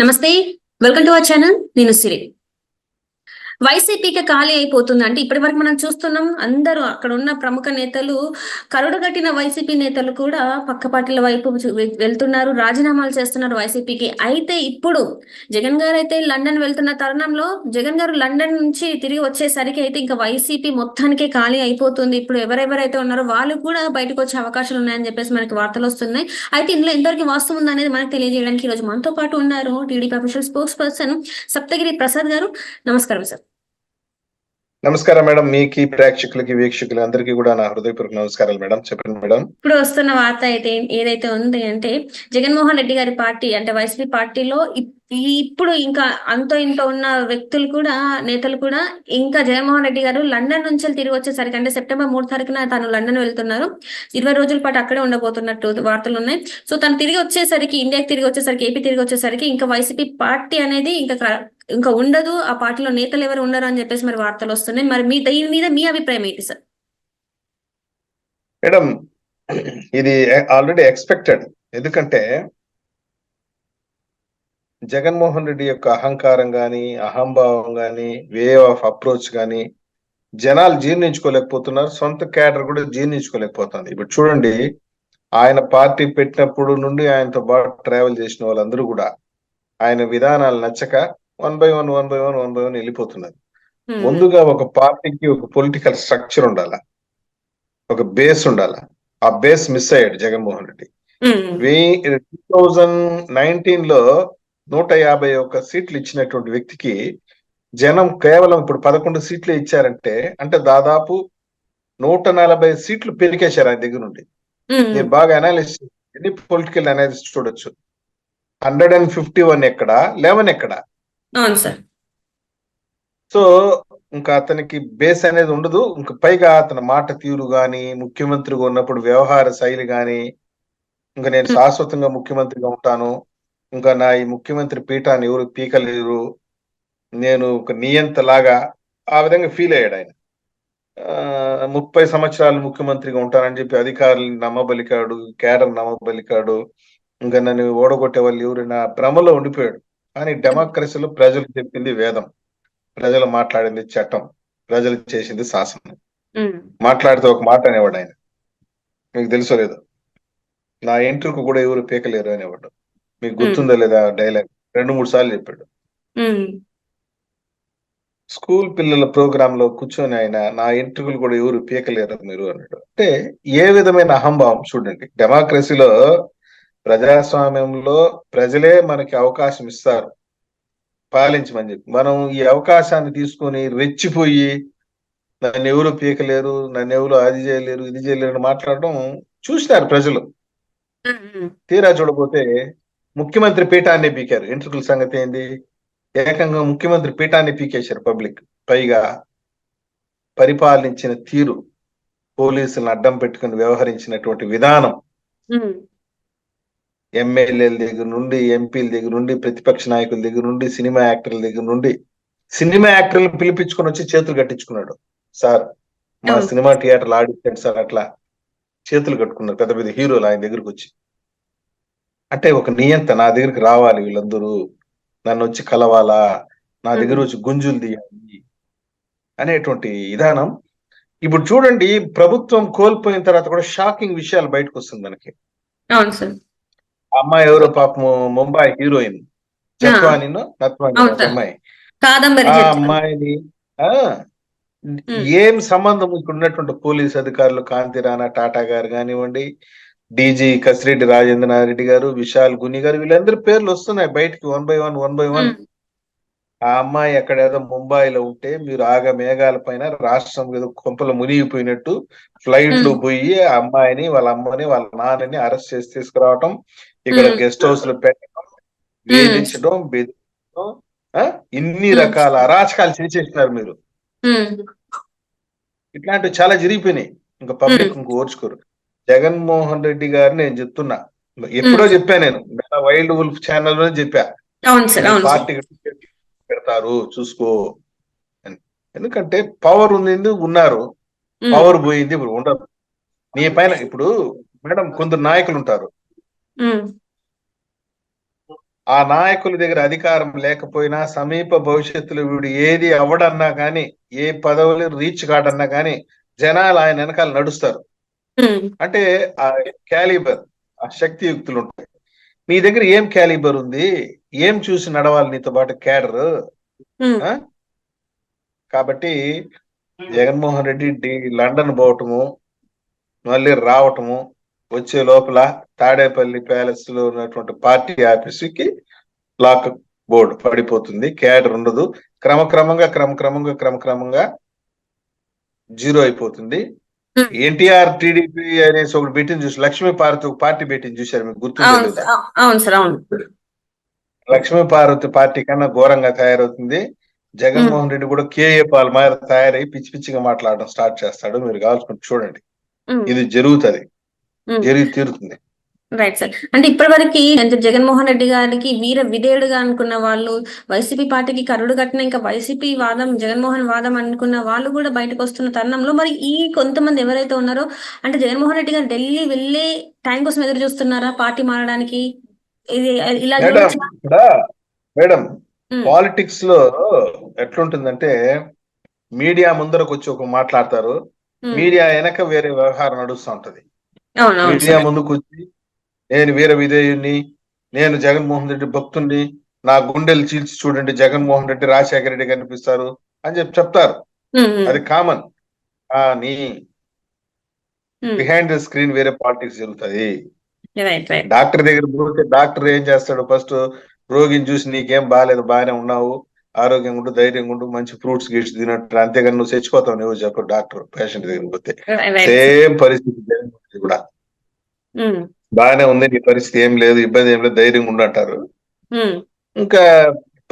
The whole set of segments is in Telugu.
నమస్తే. Welcome to our channel. నేను సిరి. వైసీపీకి ఖాళీ అయిపోతుంది. అంటే ఇప్పటి వరకు మనం చూస్తున్నాం. అందరూ అక్కడ ఉన్న ప్రముఖ నేతలు, కరుడుగట్టిన వైసీపీ నేతలు కూడా పక్క పార్టీల వైపు వెళ్తున్నారు. రాజీనామాలు చేస్తున్నారు వైసీపీకి. అయితే ఇప్పుడు జగన్ గారు అయితే లండన్ వెళ్తున్న తరుణంలో జగన్ గారు లండన్ నుంచి తిరిగి వచ్చేసరికి అయితే ఇంకా వైసీపీ మొత్తానికే ఖాళీ అయిపోతుంది. ఇప్పుడు ఎవరెవరైతే ఉన్నారో వాళ్ళు కూడా బయటకు వచ్చే అవకాశాలు ఉన్నాయని చెప్పేసి మనకి వార్తలు వస్తున్నాయి. అయితే ఇందులో ఎంతవరకు వాస్తవం ఉంది అనేది మనకు తెలియజేయడానికి ఈ రోజు మనతో పాటు ఉన్నారు TDP official spokes person Saptagiri Prasad గారు. నమస్కారం సార్. నమస్కారం మేడం. మీకు ప్రేక్షకులకి వీక్షకులు అందరికీ కూడా నా హృదయపూర్వక నమస్కారాలు మేడం. చెప్పండి మేడం. ఇప్పుడు వస్తున్న వార్త అయితే ఏదైతే ఉంది అంటే జగన్మోహన్ రెడ్డి గారి పార్టీ అంటే వైసీపీ పార్టీలో ఇప్పుడు ఇంకా అంతో ఇంతో ఉన్న వ్యక్తులు కూడా నేతలు కూడా ఇంకా జగన్మోహన్ రెడ్డి గారు లండన్ నుంచి తిరిగి వచ్చేసరికి అంటే సెప్టెంబర్ 3 తారీఖున తను లండన్ వెళ్తున్నారు. 20 రోజుల పాటు అక్కడే ఉండబోతున్నట్టు వార్తలు ఉన్నాయి. సో తను తిరిగి వచ్చేసరికి ఇండియాకి తిరిగి వచ్చేసరికి ఏపీ తిరిగి వచ్చేసరికి ఇంకా వైసీపీ పార్టీ అనేది ఇంకా ఉండదు, ఆ పార్టీలో నేతలు ఎవరు ఉండరు అని చెప్పేసి మరి వార్తలు వస్తున్నాయి. మరి దీని మీద మీ అభిప్రాయం ఏంటి సార్? మేడం, ఇది ఆల్రెడీ ఎక్స్పెక్టెడ్. ఎందుకంటే జగన్మోహన్ రెడ్డి యొక్క అహంకారం గాని, అహంభావం గాని, వే ఆఫ్ అప్రోచ్ గాని జనాలు జీర్ణించుకోలేకపోతున్నారు. సొంత క్యాడర్ కూడా జీర్ణించుకోలేకపోతుంది. ఇప్పుడు చూడండి, ఆయన పార్టీ పెట్టినప్పుడు నుండి ఆయనతో పాటు ట్రావెల్ చేసిన వాళ్ళందరూ కూడా ఆయన విధానాలు నచ్చక వన్ బై వన్ వెళ్ళిపోతున్నారు. ముందుగా ఒక పార్టీకి ఒక పొలిటికల్ స్ట్రక్చర్ ఉండాలా, ఒక బేస్ ఉండాలా. ఆ బేస్ మిస్ అయ్యాడు జగన్మోహన్ రెడ్డి. 2019 లో 151 సీట్లు ఇచ్చినటువంటి వ్యక్తికి జనం కేవలం ఇప్పుడు 11 సీట్లు ఇచ్చారంటే అంటే దాదాపు 140 సీట్లు పెరికేశారు ఆయన దగ్గర నుండి. మీరు బాగా అనాలిసిస్, ఎన్ని పొలిటికల్ అనాలిసిస్ చూడొచ్చు. 151 ఎక్కడ, 11 ఎక్కడ. సో ఇంకా అతనికి బేస్ అనేది ఉండదు. ఇంకా పైగా అతని మాట తీరు గాని, ముఖ్యమంత్రిగా ఉన్నప్పుడు వ్యవహార శైలి గాని, ఇంకా నేను శాశ్వతంగా ముఖ్యమంత్రిగా ఉంటాను, ఇంకా నా ఈ ముఖ్యమంత్రి పీఠాన్ని ఎవరు పీకలేరు, నేను ఒక నియంతలాగా ఆ విధంగా ఫీల్ అయ్యాడు ఆయన. 30 సంవత్సరాలు ముఖ్యమంత్రిగా ఉంటానని చెప్పి అధికారులు నమ్మబలికాడు, కేడర్ నమ్మబలికాడు. ఇంకా నన్ను ఓడగొట్టే వాళ్ళు ఎవరు నా భ్రమలో ఉండిపోయాడు. కానీ డెమోక్రసీలో ప్రజలు చెప్పింది వేదం, ప్రజలు మాట్లాడింది చట్టం, ప్రజలు చేసింది శాసనం. మాట్లాడితే ఒక మాట అనేవాడు ఆయన, మీకు తెలుసో లేదో, నా ఎంట్రుకు కూడా ఎవరు పీకలేరు అనేవాడు. మీకు గుర్తుందా లేదా డైలాగ్? 2-3 సార్లు చెప్పాడు. స్కూల్ పిల్లల ప్రోగ్రామ్ లో కూర్చొని ఆయన నా ఎంట్రుకులు కూడా ఎవరు పీకలేరు మీరు అన్నాడు. అంటే ఏ విధమైన అహంభావం చూడండి. డెమోక్రసీలో, ప్రజాస్వామ్యంలో ప్రజలే మనకి అవకాశం ఇస్తారు పాలించమని చెప్పి. మనం ఈ అవకాశాన్ని తీసుకొని రెచ్చిపోయి నన్ను ఎవరు పీకలేరు, నన్ను ఎవరు అది చేయలేరు, ఇది చేయలేరు అని మాట్లాడడం చూసినారు ప్రజలు. తీరా చూడబోతే ముఖ్యమంత్రి పీఠాన్ని పీకారు. ఎంట్రుకుల సంగతి ఏంది? ఏకంగా ముఖ్యమంత్రి పీఠాన్ని పీకేశారు పబ్లిక్. పైగా పరిపాలించిన తీరు, పోలీసులను అడ్డం పెట్టుకుని వ్యవహరించినటువంటి విధానం, ఎమ్మెల్యేల దగ్గర నుండి, ఎంపీల దగ్గర నుండి, ప్రతిపక్ష నాయకుల దగ్గర నుండి, సినిమా యాక్టర్ల దగ్గర నుండి, సినిమా యాక్టర్లను పిలిపించుకొని వచ్చి చేతులు కట్టించుకున్నాడు. సార్ మా సినిమా థియేటర్లు ఆడిస్తాడు సార్, అట్లా చేతులు కట్టుకున్నారు పెద్ద పెద్ద హీరోలు ఆయన దగ్గరకు వచ్చి. అంటే ఒక నియంత, నా దగ్గరికి రావాలి వీళ్ళందరూ, నన్ను వచ్చి కలవాలా, నా దగ్గర వచ్చి గుంజులు తీయాలి అనేటువంటి విధానం. ఇప్పుడు చూడండి, ప్రభుత్వం కోల్పోయిన తర్వాత కూడా షాకింగ్ విషయాలు బయటకు వస్తుంది మనకి. అమ్మాయి ఎవరో పాపం, ముంబై హీరోయిన్ జత్వాని అమ్మాయి, ఆ అమ్మాయిని ఏం సంబంధం ఇక్కడ ఉన్నటువంటి పోలీస్ అధికారులు, కాంతి రాణా టాటా గారు కానివ్వండి, డీజీ కసిరెడ్డి రాజేంద్రనాథ్ గారు, విశాల్ గుని గారు, వీళ్ళందరి పేర్లు వస్తున్నాయి బయటికి వన్ బై వన్. ఆ అమ్మాయి ఎక్కడేదో ముంబైలో ఉంటే మీరు ఆగ మేఘాల పైన రాష్ట్రం ఏదో కొంపలు మునిగిపోయినట్టు ఫ్లైట్ లో పోయి ఆ అమ్మాయిని, వాళ్ళ అమ్మని, వాళ్ళ నాన్నని అరెస్ట్ చేసి తీసుకురావటం, ఇక్కడ గెస్ట్ హౌస్ లో పెట్టడం, వేధించడం, బెదిరించడం, ఇన్ని రకాల అరాచకాలు చేసేసినారు మీరు. ఇట్లాంటివి చాలా జరిగిపోయినాయి. ఇంకా పబ్లిక్ ఇంక ఓర్చుకోరు. జగన్మోహన్ రెడ్డి గారు, నేను చెప్తున్నా, ఎప్పుడో చెప్పా, నేను వైల్డ్ వుల్ఫ్ ఛానల్లోనే చెప్పా, పార్టీ పెడతారు చూసుకో అని. ఎందుకంటే పవర్ ఉంది, ఉన్నారు, పవర్ పోయింది, ఇప్పుడు ఉండదు నీ పైన. ఇప్పుడు మేడం కొందరు నాయకులు ఉంటారు, ఆ నాయకుల దగ్గర అధికారం లేకపోయినా సమీప భవిష్యత్తులో వీడు ఏది అవ్వడన్నా కానీ ఏ పదవులు రీచ్ కాడన్నా కానీ జనాలు ఆయన వెనకాల నడుస్తారు. ఉమ్, అంటే ఆ క్యాలిబర్, ఆ శక్తియుక్తులు ఉంటాయి. నీ దగ్గర ఏం క్యాలిబర్ ఉంది, ఏం చూసి నడవాలి నీతో పాటు క్యాడర్. ఉమ్, కాబట్టి జగన్మోహన్ రెడ్డి లండన్ పోవటము, మళ్ళీ రావటము, వచ్చే లోపల తాడేపల్లి ప్యాలెస్ లో ఉన్నటువంటి పార్టీ ఆఫీసుకి లాక్ బోర్డు పడిపోతుంది, క్యాడర్ ఉండదు, క్రమక్రమంగా జీరో అయిపోతుంది. ఉమ్. ఎన్టీఆర్ టీడీపీ అనేసి ఒకటి పెట్టింది చూసి, లక్ష్మీ పార్వతి ఒక పార్టీ పెట్టింది చూశారు, మీకు గుర్తుందో అవును లేదా? సార్, అవును సార్, అవును. లక్ష్మీ పార్వతి పార్టీ కన్నా ఘోరంగా తయారవుతుంది. ఉమ్, జగన్మోహన్ రెడ్డి కూడా కేఏ పాల్ మాదిరి తయారై పిచ్చి పిచ్చిగా మాట్లాడడం స్టార్ట్ చేస్తాడు. మీరు కావాల్సుకుంటే చూడండి, ఉమ్, ఇది జరుగుతుంది, ఉమ్. జరిగి తీరుతుంది. Right sir. అంటే ఇప్పటివరకు అంటే జగన్మోహన్ రెడ్డి గారికి వీర విధేయుడుగా అనుకున్న వాళ్ళు, వైసీపీ పార్టీకి కరుడు కట్టిన ఇంకా వైసీపీ వాదం జగన్మోహన్ వాదం అనుకున్న వాళ్ళు కూడా బయటకు వస్తున్న తరుణంలో మరి ఈ కొంతమంది ఎవరైతే ఉన్నారో అంటే జగన్మోహన్ రెడ్డి గారు ఢిల్లీ వెళ్ళే టైం కోసం ఎదురు చూస్తున్నారా పార్టీ మారడానికి? ఇది ఇలా మేడం చూడొచ్చు. ఇక్కడ మేడం పాలిటిక్స్ లో ఎట్లుంటుందంటే, మీడియా ముందరకు వచ్చి ఒక మాట్లాడతారు, మీడియా వెనక వేరే వ్యవహారం నడుస్తూ ఉంటది. అవునవును మీడియా సార్. ముందుకు వచ్చి నేను వీర విధేయుణ్ణి, నేను జగన్మోహన్ రెడ్డి భక్తుణ్ణి, నా గుండెలు చీల్చి చూడండి జగన్మోహన్ రెడ్డి రాజశేఖర రెడ్డి కనిపిస్తారు అని చెప్తారు. అది కామన్. కానీ బిహైండ్ ద స్క్రీన్ వేరే పాలిటిక్స్ జరుగుతుంది. Right right. డాక్టర్ దగ్గర పోతే డాక్టర్ ఏం చేస్తాడు, ఫస్ట్ రోగిని చూసి నీకేం బాగాలేదు, బాగానే ఉన్నావు, ఆరోగ్యంగా ఉండు, ధైర్యంగా ఉండు, మంచి ఫ్రూట్స్ గీట్స్ తినట్టు, అంతేగాని నువ్వు చచ్చిపోతావు నువ్వు చెప్పు డాక్టర్ పేషెంట్ దగ్గర పోతే. రైట్. సేమ్ పరిస్థితి జగన్మోహన్ రెడ్డి కూడా. బాగానే ఉంది, నీ పరిస్థితి ఏం లేదు, ఇబ్బంది ఏం లేదు, ధైర్యంగా ఉండు అంటారు. ఇంకా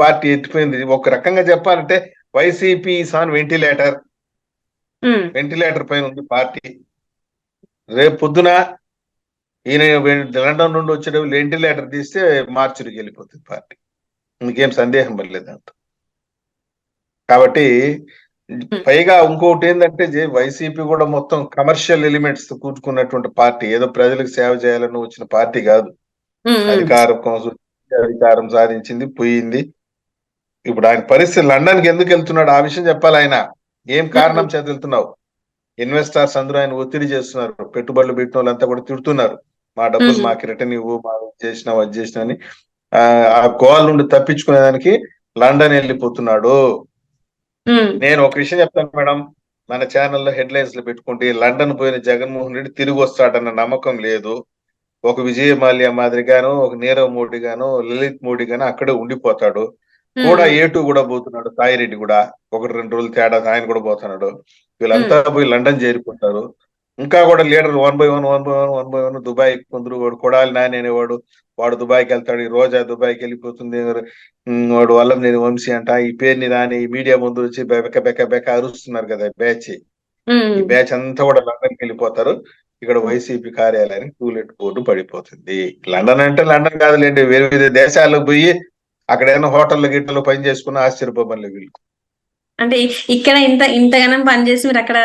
పార్టీ ఎత్తిపోయింది. ఒక రకంగా చెప్పాలంటే వైసీపీ సాన్ వెంటిలేటర్ పైన ఉంది పార్టీ. రేపు పొద్దున ఈయన లండన్ నుండి వచ్చేటప్పుడు వెంటిలేటర్ తీస్తే మార్చికి వెళ్ళిపోతుంది పార్టీ, ఇంకేం సందేహం పడలేదు అంత. కాబట్టి పైగా ఇంకొకటి ఏంటంటే వైసీపీ కూడా మొత్తం కమర్షియల్ ఎలిమెంట్స్ తో కూర్చుకున్నటువంటి పార్టీ, ఏదో ప్రజలకు సేవ చేయాలని వచ్చిన పార్టీ కాదు. అధికారం కోసం అధికారం సాధించింది, పోయింది. ఇప్పుడు ఆయన పరిస్థితి, లండన్ కి ఎందుకు వెళ్తున్నాడు ఆ విషయం చెప్పాలి. ఆయన ఏం కారణం చేత వెళ్తున్నావు? ఇన్వెస్టర్స్ అందరూ ఆయన ఒత్తిడి చేస్తున్నారు, పెట్టుబడులు పెట్టిన వాళ్ళంతా కూడా తిడుతున్నారు, మా డబ్బులు మాకు రిటర్న్ ఇవ్వు, మా చేసినావు అది చేసినా అని. ఆ గోల్ నుండి తప్పించుకునేదానికి లండన్ వెళ్ళిపోతున్నాడు. నేను ఒక విషయం చెప్తాను మేడం, మన ఛానల్లో హెడ్లైన్స్ లో పెట్టుకుంటే లండన్ పోయిన జగన్మోహన్ రెడ్డి తిరిగి వస్తాడన్న నమ్మకం లేదు. ఒక విజయ మాల్యా మాదిరిగాను, ఒక నీరవ్ మోడీ గాను, లలిత్ మోడీ గాను అక్కడే ఉండిపోతాడు. కూడా A2 కూడా పోతున్నాడు, సాయిరెడ్డి కూడా 1-2 రోజులు తేడా ఆయన కూడా పోతున్నాడు. వీళ్ళంతా పోయి లండన్ చేరిపోతారు. ఇంకా కూడా leader one by one Dubai కొందరు, వాడు కొడాలి నాని అనేవాడు, వాడు దుబాయ్కి వెళ్తాడు, ఈ రోజా దుబాయ్కి వెళ్ళిపోతుంది, వాడు వల్లంనేని వంశీ అంట, ఈ పేరుని రాని మీడియా ముందు వచ్చి బెక్క అరుస్తున్నారు కదా బ్యాచ్. ఈ బ్యాచ్ అంతా కూడా లండన్కి వెళ్ళిపోతారు. ఇక్కడ వైసీపీ కార్యాలయానికి టూలెట్ బోర్డు పడిపోతుంది. లండన్ అంటే లండన్ కాదులేండి, వేరే వేరే దేశాలకు పోయి అక్కడ ఏమైనా హోటల్లో గిట్టలో పని చేసుకున్న ఆశ్చర్యపోమని వీళ్ళు. అంటే ఇక్కడ ఇంతగానం పనిచేసి మీరు అక్కడ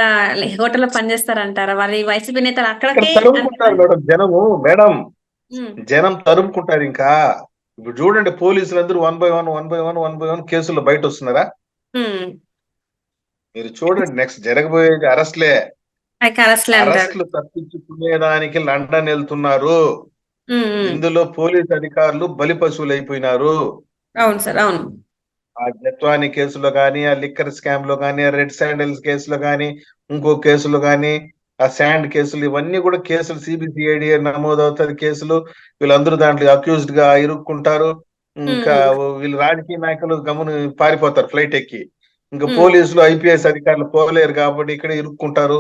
హోటల్లో పనిచేస్తారంటారా? మరి వైసీపీ నేతలు అక్కడికే తరుముకుంటారు మేడం జనము, మేడం జనం తరుముకుంటారు. ఇంకా ఇప్పుడు చూడండి, పోలీసులు అందరూ వన్ బై వన్ కేసుల్లో బయట వస్తున్నారా? మీరు చూడండి, నెక్స్ట్ జరగబోయేది అరెస్ట్లే. అరెస్టులు తప్పించుకునేదానికి లండన్ వెళ్తున్నారు. ఇందులో పోలీస్ అధికారులు బలి పశువులు అయిపోయినారు. అవును సార్, అవును. ఆ జత్వాని కేసులో కానీ, ఆ లిక్కర్ స్కామ్ లో కానీ, ఆ రెడ్ శాండిల్స్ కేసులో కానీ, ఇంకో కేసులో కానీ, ఆ శాండ్ కేసులు, ఇవన్నీ కూడా కేసులు సిబిసిఐడి నమోదవుతుంది కేసులు. వీళ్ళందరూ దాంట్లో అక్యూజ్డ్ గా ఇరుక్కుంటారు. ఇంకా వీళ్ళు రాజకీయ నాయకులు గమని పారిపోతారు ఫ్లైట్ ఎక్కి. ఇంకా పోలీసులు ఐపీఎస్ అధికారులు పోలేరు కాబట్టి ఇక్కడ ఇరుక్కుంటారు,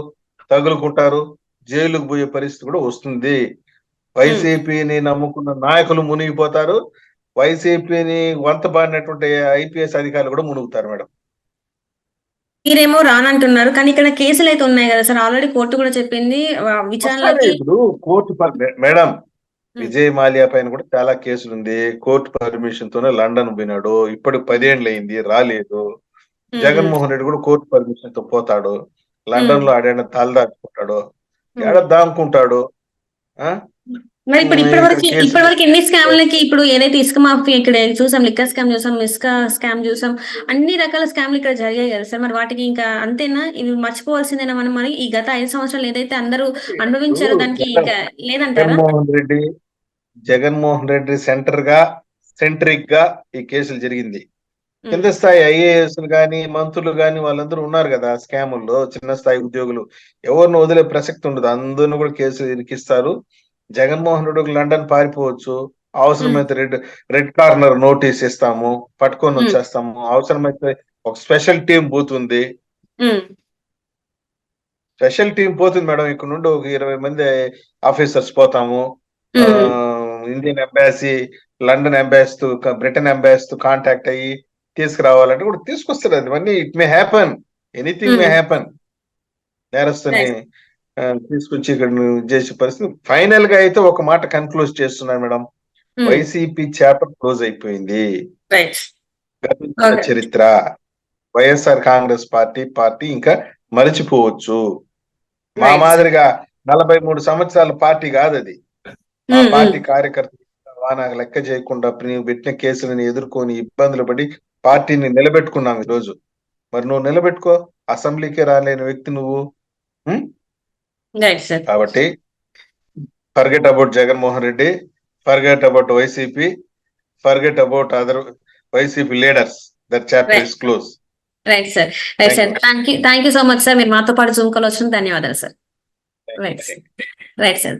తగులుకుంటారు, జైలుకు పోయే పరిస్థితి కూడా వస్తుంది. వైసీపీని నమ్ముకున్న నాయకులు మునిగిపోతారు, వైసీపీని వంతబాడినటువంటి ఐపీఎస్ అధికారులు కూడా మునుగుతారు మేడం. మీరేమో రానంటున్నారు, కానీ ఇక్కడ కేసులు అయితే ఉన్నాయి కదా సార్, ఆల్రెడీ కోర్టు కూడా చెప్పింది విచారణకి. ఇప్పుడు కోర్టు మేడం, విజయ్ మాల్యా పైన కూడా చాలా కేసులు ఉంది. కోర్టు పర్మిషన్ తోనే లండన్ పోయినాడు, ఇప్పుడు 10 ఏళ్ళు అయింది, రాలేదు. జగన్మోహన్ రెడ్డి కూడా కోర్టు పర్మిషన్ తో పోతాడు, లండన్ లో ఆడేనా తలదాచుకుంటాడు, ఏడ దాముకుంటాడు. మరి ఇప్పుడు ఇంకా కేసులు ఇప్పటి వరకు ఎన్ని స్కామ్లకి ఇప్పుడు ఏదైతే ఇసుక మాఫీ ఇక్కడ చూసాం, లిక్కర్ స్కామ్ చూసాం, ఇసుక స్కామ్ చూసాం, అన్ని రకాల స్కామ్లు ఇక్కడ జరిగాయి కదా సార్. మరి వాటికి ఇంకా అంతేనా, ఇవి మర్చిపోవాల్సిందేనా మనం? మరి ఈ గత 5 సంవత్సరాలు ఏదైతే అందరూ అనుభవించారో దానికి ఇంకా లేదంటారా? జగన్మోహన్ రెడ్డి సెంట్రిక్ గా ఈ కేసులు జరిగింది. ఉమ్, కింద స్థాయి ఐఏఎస్ గాని మంత్రులు గాని వాళ్ళందరూ ఉన్నారు కదా స్కాముల్లో, చిన్న స్థాయి ఉద్యోగులు, ఎవరిని వదిలే ప్రసక్తి ఉండదు, అందరిని కూడా కేసులు ఇరికిస్తారు. జగన్మోహన్ రెడ్డికి లండన్ పారిపోవచ్చు, అవసరమైతే రెడ్ కార్నర్ నోటీస్ ఇస్తాము, పట్టుకొని ఉమ్, వచ్చేస్తాము, అవసరమైతే ఒక స్పెషల్ టీం పోతుంది. ఉమ్, స్పెషల్ టీం పోతుంది మేడం, ఇక్కడ నుండి ఒక 20 మంది ఆఫీసర్స్ పోతాము. ఉమ్, Indian embassy, London embassy, Britain embassy contact అయ్యి తీసుకురావాలంటే కూడా తీసుకొస్తారు. అది it may happen, anything may um, happen. నేరస్తుని రైట్, తీసుకొచ్చి ఇక్కడ చేసే పరిస్థితి. ఫైనల్ గా అయితే ఒక మాట కన్క్లూజ్ చేస్తున్నాను మేడం, ఉమ్, వైసీపీ చాప్టర్ క్లోజ్ అయిపోయింది. రైట్, గతించిన ఓకే, చరిత్ర, వైఎస్ఆర్ కాంగ్రెస్ పార్టీ ఇంకా మరిచిపోవచ్చు. మా రైట్ సార్. మాదిరిగా 43 సంవత్సరాల పార్టీ కాదు అది. మా ఉమ్, ఉమ్, పార్టీ కార్యకర్తలు వానాకు లెక్క చేయకుండా పెట్టిన కేసులను ఎదుర్కొని ఇబ్బందులు పడి పార్టీని నిలబెట్టుకున్నాం ఈ రోజు. మరి నువ్వు నిలబెట్టుకో, అసెంబ్లీకే రాలేని వ్యక్తి నువ్వు. Right sir. కాబట్టి forget about Jaganmohan Reddy, forget about YCP, forget about other YCP leaders. That chapter is close. Right sir. Right sir. Thank you so much sir. మీరు మాతో పాటు జూమ్ కాల్ వచ్చిన ధన్యవాదాలు సార్. Right, right sir.